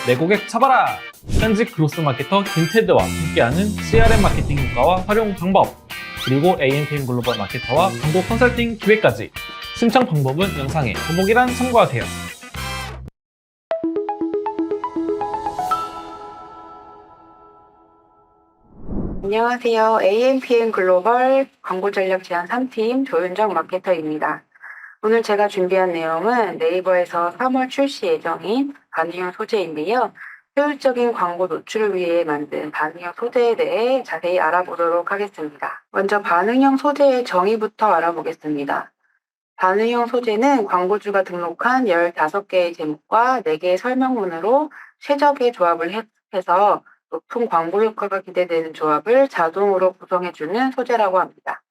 내 고객 잡아라! 현직 그로스 마케터 김테드와 함께하는 CRM 마케팅 효과와 활용 방법, 그리고 AMPM 글로벌 마케터와 광고 컨설팅 기획까지. 신청 방법은 영상의 더보기란 참고하세요. 안녕하세요. AMPM 글로벌 광고 전략 제안 3팀 조윤정 마케터입니다. 오늘 제가 준비한 내용은 네이버에서 3월 출시 예정인 반응형 소재인데요. 효율적인 광고 노출을 위해 만든 반응형 소재에 대해 자세히 알아보도록 하겠습니다. 먼저 반응형 소재의 정의부터 알아보겠습니다. 반응형 소재는 광고주가 등록한 15개의 제목과 4개의 설명문으로 최적의 조합을 해서 높은 광고 효과가 기대되는 조합을 자동으로 구성해주는 소재라고 합니다.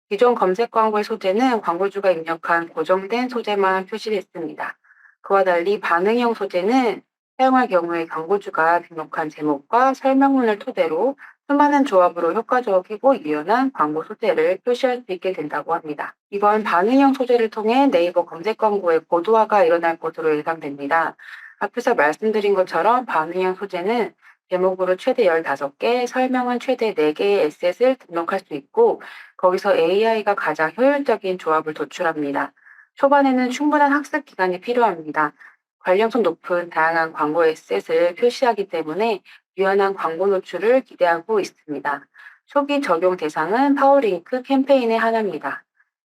기존 검색 광고의 소재는 광고주가 입력한 고정된 소재만 표시했습니다. 그와 달리 반응형 소재는 사용할 경우에 광고주가 등록한 제목과 설명문을 토대로 수많은 조합으로 효과적이고 유연한 광고 소재를 표시할 수 있게 된다고 합니다. 이번 반응형 소재를 통해 네이버 검색 광고의 고도화가 일어날 것으로 예상됩니다. 앞에서 말씀드린 것처럼 반응형 소재는 제목으로 최대 15개, 설명은 최대 4개의 에셋을 등록할 수 있고 거기서 AI가 가장 효율적인 조합을 도출합니다. 초반에는 충분한 학습 기간이 필요합니다. 관련성 높은 다양한 광고 에셋을 표시하기 때문에 유연한 광고 노출을 기대하고 있습니다. 초기 적용 대상은 파워링크 캠페인에 한합니다.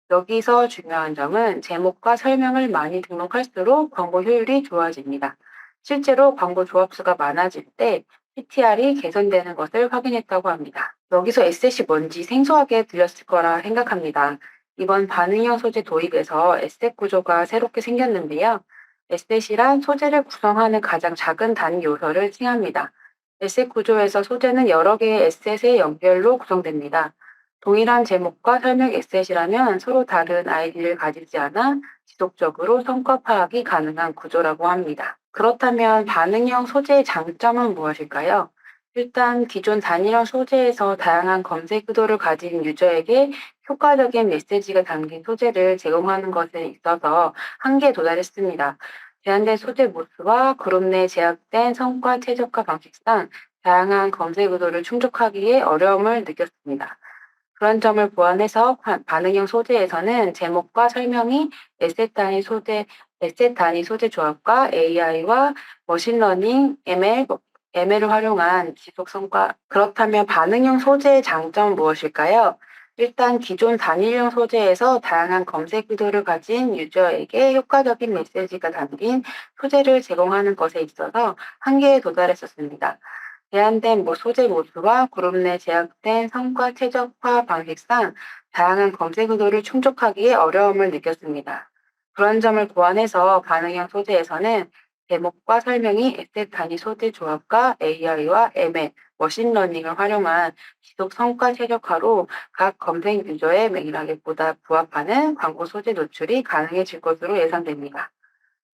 여기서 중요한 점은 제목과 설명을 많이 등록할수록 광고 효율이 좋아집니다. 실제로 광고 조합 수가 많아질 때 PTR이 개선되는 것을 확인했다고 합니다. 여기서 에셋이 뭔지 생소하게 들렸을 거라 생각합니다. 이번 반응형 소재 도입에서 에셋 구조가 새롭게 생겼는데요. 에셋이란 소재를 구성하는 가장 작은 단위 요소를 칭합니다. 에셋 구조에서 소재는 여러 개의 에셋의 연결로 구성됩니다. 동일한 제목과 설명 에셋이라면 서로 다른 아이디를 가지지 않아 지속적으로 성과 파악이 가능한 구조라고 합니다. 그렇다면 반응형 소재의 장점은 무엇일까요? 일단 기존 단일형 소재에서 다양한 검색 의도를 가진 유저에게 효과적인 메시지가 담긴 소재를 제공하는 것에 있어서 한계에 도달했습니다. 제한된 소재 모수와 그룹 내 제약된 성과 최적화 방식상 다양한 검색 의도를 충족하기에 어려움을 느꼈습니다. 그런 점을 보완해서 반응형 소재에서는 제목과 설명이 에셋 단위 소재 조합과 AI와 머신러닝, ML을 활용한 지속 성과. 그렇다면 반응형 소재의 장점은 무엇일까요? 일단 기존 단일형 소재에서 다양한 검색 의도를 가진 유저에게 효과적인 메시지가 담긴 소재를 제공하는 것에 있어서 한계에 도달했었습니다. 제한된 소재 모수와 그룹 내 제약된 성과 최적화 방식상 다양한 검색 의도를 충족하기에 어려움을 느꼈습니다. 그런 점을 보완해서 반응형 소재에서는 제목과 설명이 에셋 단위 소재 조합과 AI와 ML, 머신러닝을 활용한 지속 성과 최적화로 각 검색 유저의 맥락에 보다 부합하는 광고 소재 노출이 가능해질 것으로 예상됩니다.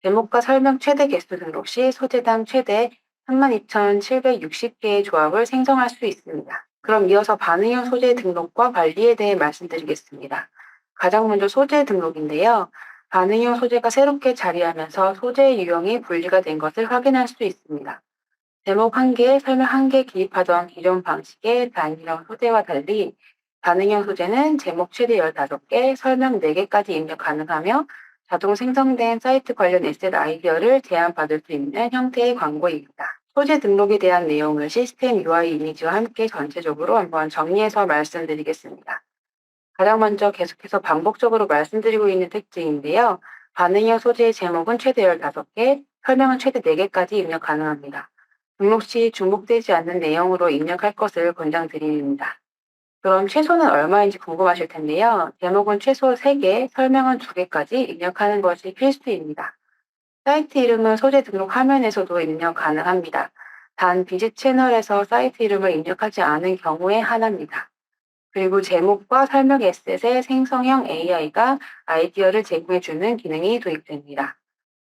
제목과 설명 최대 개수 등록 시 소재당 최대 32,760개의 조합을 생성할 수 있습니다. 그럼 이어서 반응형 소재 등록과 관리에 대해 말씀드리겠습니다. 가장 먼저 소재 등록인데요. 반응형 소재가 새롭게 자리하면서 소재의 유형이 분리가 된 것을 확인할 수 있습니다. 제목 1개, 설명 1개 기입하던 기존 방식의 단일형 소재와 달리 반응형 소재는 제목 최대 15개, 설명 4개까지 입력 가능하며 자동 생성된 사이트 관련 에셋 아이디어를 제안받을 수 있는 형태의 광고입니다. 소재 등록에 대한 내용을 시스템 UI 이미지와 함께 전체적으로 한번 정리해서 말씀드리겠습니다. 가장 먼저 계속해서 반복적으로 말씀드리고 있는 특징인데요. 반응형 소재의 제목은 최대 15개, 설명은 최대 4개까지 입력 가능합니다. 등록 시 중복되지 않는 내용으로 입력할 것을 권장드립니다. 그럼 최소는 얼마인지 궁금하실 텐데요. 제목은 최소 3개, 설명은 2개까지 입력하는 것이 필수입니다. 사이트 이름은 소재 등록 화면에서도 입력 가능합니다. 단 비즈 채널에서 사이트 이름을 입력하지 않은 경우에 한합니다. 그리고 제목과 설명 에셋의 생성형 AI가 아이디어를 제공해주는 기능이 도입됩니다.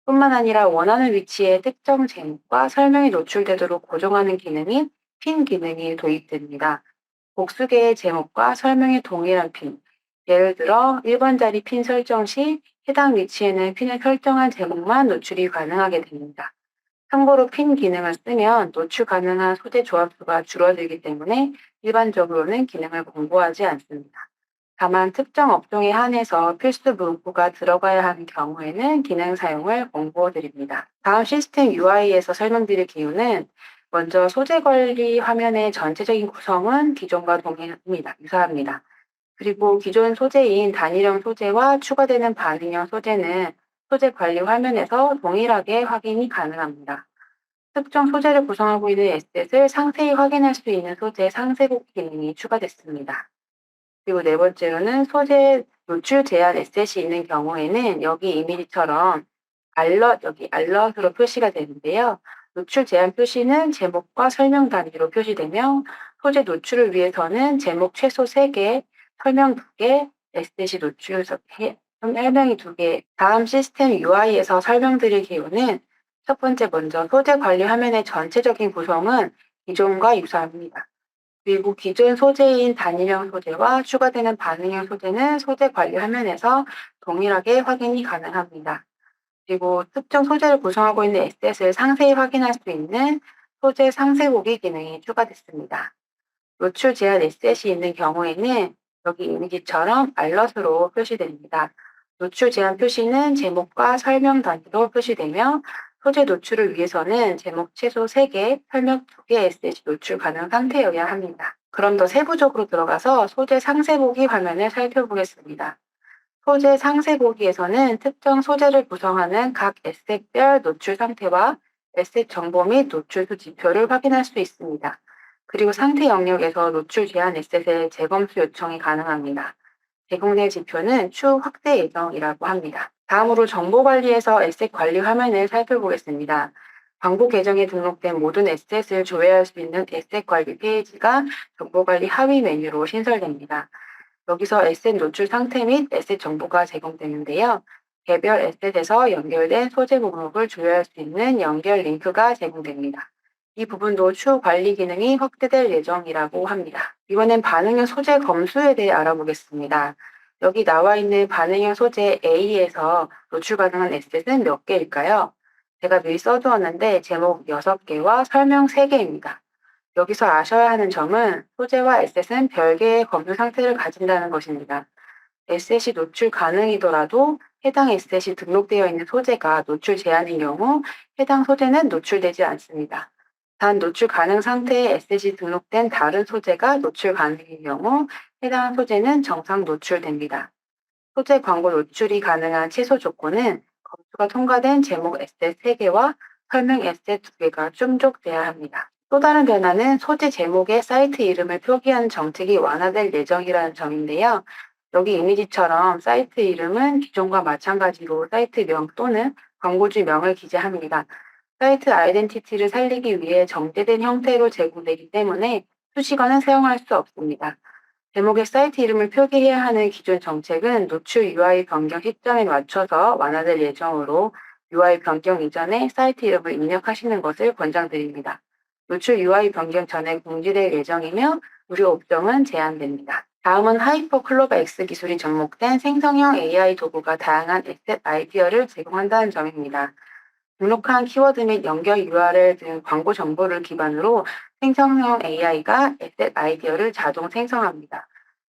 뿐만 아니라 원하는 위치에 특정 제목과 설명이 노출되도록 고정하는 기능인 핀 기능이 도입됩니다. 복수개의 제목과 설명이 동일한 핀, 예를 들어 1번 자리 핀 설정 시 해당 위치에는 핀을 설정한 제목만 노출이 가능하게 됩니다. 참고로 핀 기능을 쓰면 노출 가능한 소재 조합수가 줄어들기 때문에 일반적으로는 기능을 공고하지 않습니다. 다만 특정 업종에 한해서 필수 문구가 들어가야 하는 경우에는 기능 사용을 권고드립니다. 다음 시스템 UI에서 설명드릴 기호는 먼저 소재 관리 화면의 전체적인 구성은 기존과 동일합니다. 유사합니다. 그리고 기존 소재인 단일형 소재와 추가되는 반응형 소재는 소재 관리 화면에서 동일하게 확인이 가능합니다. 특정 소재를 구성하고 있는 에셋을 상세히 확인할 수 있는 소재 상세곡 기능이 추가됐습니다. 그리고 네 번째로는 소재 노출 제한 에셋이 있는 경우에는 여기 이미지처럼 여기 알럿으로 표시가 되는데요. 노출 제한 표시는 제목과 설명 단위로 표시되며 소재 노출을 위해서는 제목 최소 3개, 설명 2개, 에셋이 노출 설명이 2개. 다음 시스템 UI에서 설명드릴 기호는 첫 번째 먼저 소재 관리 화면의 전체적인 구성은 기존과 유사합니다. 그리고 기존 소재인 단일형 소재와 추가되는 반응형 소재는 소재 관리 화면에서 동일하게 확인이 가능합니다. 그리고 특정 소재를 구성하고 있는 에셋을 상세히 확인할 수 있는 소재 상세 보기 기능이 추가됐습니다. 노출 제한 에셋이 있는 경우에는 여기 이미지처럼 알럿으로 표시됩니다. 노출 제한 표시는 제목과 설명 단위로 표시되며 소재 노출을 위해서는 제목 최소 3개, 설명 2개 에셋이 노출 가능 상태여야 합니다. 그럼 더 세부적으로 들어가서 소재 상세 보기 화면을 살펴보겠습니다. 소재 상세 보기에서는 특정 소재를 구성하는 각 에셋별 노출 상태와 에셋 정보 및 노출 수 지표를 확인할 수 있습니다. 그리고 상태 영역에서 노출 제한 에셋의 재검수 요청이 가능합니다. 제공된 지표는 추후 확대 예정이라고 합니다. 다음으로 정보관리에서 에셋 관리 화면을 살펴보겠습니다. 광고 계정에 등록된 모든 에셋을 조회할 수 있는 에셋 관리 페이지가 정보관리 하위 메뉴로 신설됩니다. 여기서 에셋 노출 상태 및 에셋 정보가 제공되는데요. 개별 에셋에서 연결된 소재 목록을 조회할 수 있는 연결 링크가 제공됩니다. 이 부분도 추후 관리 기능이 확대될 예정이라고 합니다. 이번엔 반응형 소재 검수에 대해 알아보겠습니다. 여기 나와 있는 반응형 소재 A에서 노출 가능한 에셋은 몇 개일까요? 제가 미리 써두었는데 제목 6개와 설명 3개입니다. 여기서 아셔야 하는 점은 소재와 에셋은 별개의 검수 상태를 가진다는 것입니다. 에셋이 노출 가능이더라도 해당 에셋이 등록되어 있는 소재가 노출 제한인 경우 해당 소재는 노출되지 않습니다. 단 노출 가능 상태의 에셋이 등록된 다른 소재가 노출 가능인 경우 해당 소재는 정상 노출됩니다. 소재 광고 노출이 가능한 최소 조건은 검수가 통과된 제목 에셋 3개와 설명 에셋 2개가 충족돼야 합니다. 또 다른 변화는 소재 제목에 사이트 이름을 표기하는 정책이 완화될 예정이라는 점인데요. 여기 이미지처럼 사이트 이름은 기존과 마찬가지로 사이트명 또는 광고주 명을 기재합니다. 사이트 아이덴티티를 살리기 위해 정제된 형태로 제공되기 때문에 수식어는 사용할 수 없습니다. 제목에 사이트 이름을 표기해야 하는 기존 정책은 노출 UI 변경 시점에 맞춰서 완화될 예정으로 UI 변경 이전에 사이트 이름을 입력하시는 것을 권장드립니다. 노출 UI 변경 전에 공지될 예정이며 무료 옵션은 제한됩니다. 다음은 하이퍼 클로버 X 기술이 접목된 생성형 AI 도구가 다양한 에셋 아이디어를 제공한다는 점입니다. 등록한 키워드 및 연결 URL 등 광고 정보를 기반으로 생성형 AI가 에셋 아이디어를 자동 생성합니다.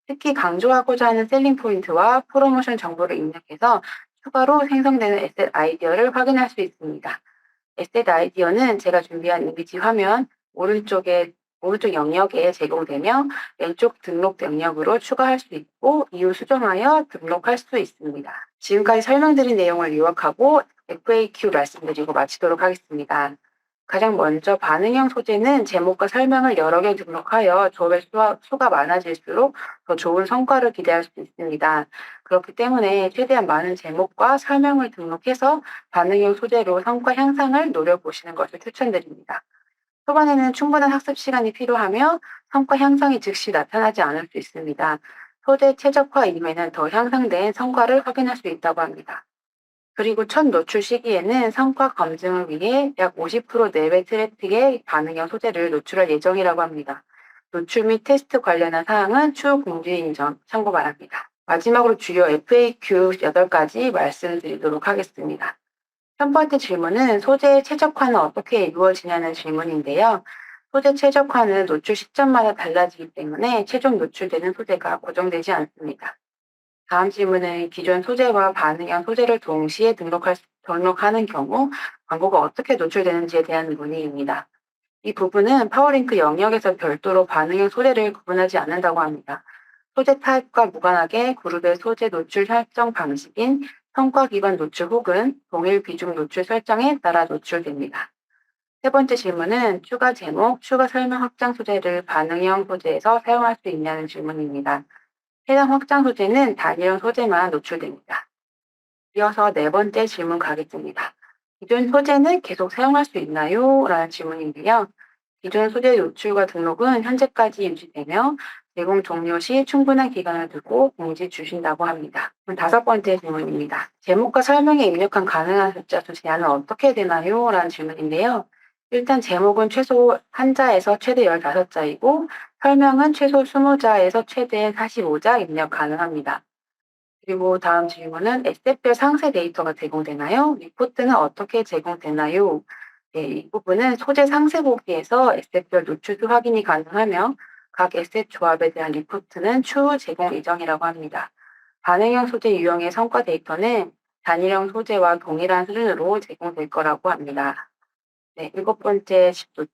특히 강조하고자 하는 셀링 포인트와 프로모션 정보를 입력해서 추가로 생성되는 에셋 아이디어를 확인할 수 있습니다. 에셋 아이디어는 제가 준비한 이미지 화면 오른쪽 영역에 제공되며 왼쪽 등록 영역으로 추가할 수 있고 이후 수정하여 등록할 수 있습니다. 지금까지 설명드린 내용을 요약하고 FAQ 말씀드리고 마치도록 하겠습니다. 가장 먼저 반응형 소재는 제목과 설명을 여러 개 등록하여 조회 수가 많아질수록 더 좋은 성과를 기대할 수 있습니다. 그렇기 때문에 최대한 많은 제목과 설명을 등록해서 반응형 소재로 성과 향상을 노려보시는 것을 추천드립니다. 초반에는 충분한 학습 시간이 필요하며 성과 향상이 즉시 나타나지 않을 수 있습니다. 소재 최적화 이후에는 더 향상된 성과를 확인할 수 있다고 합니다. 그리고 첫 노출 시기에는 성과 검증을 위해 약 50% 내외 트래픽의 반응형 소재를 노출할 예정이라고 합니다. 노출 및 테스트 관련한 사항은 추후 공지인 점 참고 바랍니다. 마지막으로 주요 FAQ 8가지 말씀드리도록 하겠습니다. 첫 번째 질문은 소재 최적화는 어떻게 이루어지냐는 질문인데요. 소재 최적화는 노출 시점마다 달라지기 때문에 최종 노출되는 소재가 고정되지 않습니다. 다음 질문은 기존 소재와 반응형 소재를 동시에 등록하는 경우 광고가 어떻게 노출되는지에 대한 문의입니다. 이 부분은 파워링크 영역에서 별도로 반응형 소재를 구분하지 않는다고 합니다. 소재 타입과 무관하게 그룹의 소재 노출 설정 방식인 성과 기반 노출 혹은 동일 비중 노출 설정에 따라 노출됩니다. 세 번째 질문은 추가 제목, 추가 설명 확장 소재를 반응형 소재에서 사용할 수 있냐는 질문입니다. 해당 확장 소재는 단일형 소재만 노출됩니다. 이어서 네 번째 질문 가겠습니다. 기존 소재는 계속 사용할 수 있나요? 라는 질문인데요. 기존 소재 노출과 등록은 현재까지 유지되며 제공 종료 시 충분한 기간을 두고 공지 주신다고 합니다. 그럼 다섯 번째 질문입니다. 제목과 설명에 입력한 가능한 숫자 수 제한은 어떻게 되나요? 라는 질문인데요. 일단 제목은 최소 1자에서 최대 15자이고 설명은 최소 20자에서 최대 45자 입력 가능합니다. 그리고 다음 질문은 에셋별 상세 데이터가 제공되나요? 리포트는 어떻게 제공되나요? 네, 이 부분은 소재 상세 보기에서 에셋별 노출도 확인이 가능하며 각 에셋 조합에 대한 리포트는 추후 제공 예정이라고 합니다. 반응형 소재 유형의 성과 데이터는 단일형 소재와 동일한 수준으로 제공될 거라고 합니다. 네, 일곱 번째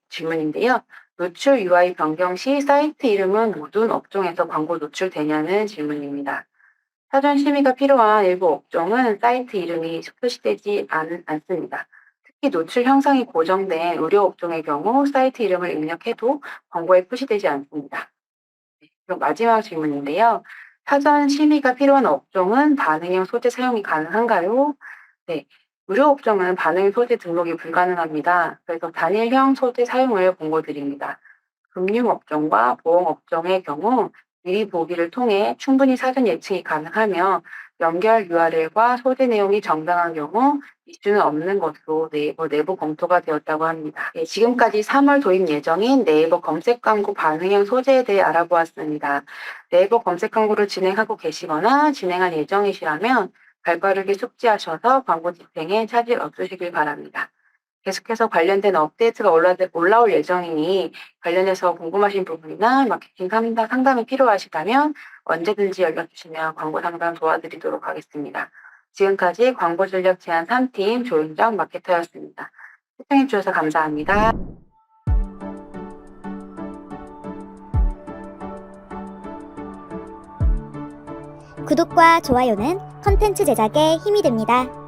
질문인데요. 노출 UI 변경 시 사이트 이름은 모든 업종에서 광고 노출되냐는 질문입니다. 사전 심의가 필요한 일부 업종은 사이트 이름이 표시되지 않습니다. 특히 노출 형상이 고정된 의료 업종의 경우 사이트 이름을 입력해도 광고에 표시되지 않습니다. 네, 그럼 마지막 질문인데요. 사전 심의가 필요한 업종은 반응형 소재 사용이 가능한가요? 네, 의료 업종은 반응형 소재 등록이 불가능합니다. 그래서 단일형 소재 사용을 권고드립니다. 금융업종과 보험업종의 경우 미리 보기를 통해 충분히 사전 예측이 가능하며 연결 URL과 소재 내용이 정당한 경우 이슈는 없는 것으로 네이버 내부 검토가 되었다고 합니다. 네, 지금까지 3월 도입 예정인 네이버 검색 광고 반응형 소재에 대해 알아보았습니다. 네이버 검색 광고를 진행하고 계시거나 진행할 예정이시라면 발빠르게 숙지하셔서 광고 집행에 차질 없으시길 바랍니다. 계속해서 관련된 업데이트가 올라올 예정이니 관련해서 궁금하신 부분이나 마케팅 상담이 필요하시다면 언제든지 연락주시면 광고 상담 도와드리도록 하겠습니다. 지금까지 광고 전략 제안 3팀 조윤정 마케터였습니다. 시청해주셔서 감사합니다. 구독과 좋아요는 컨텐츠 제작에 힘이 됩니다.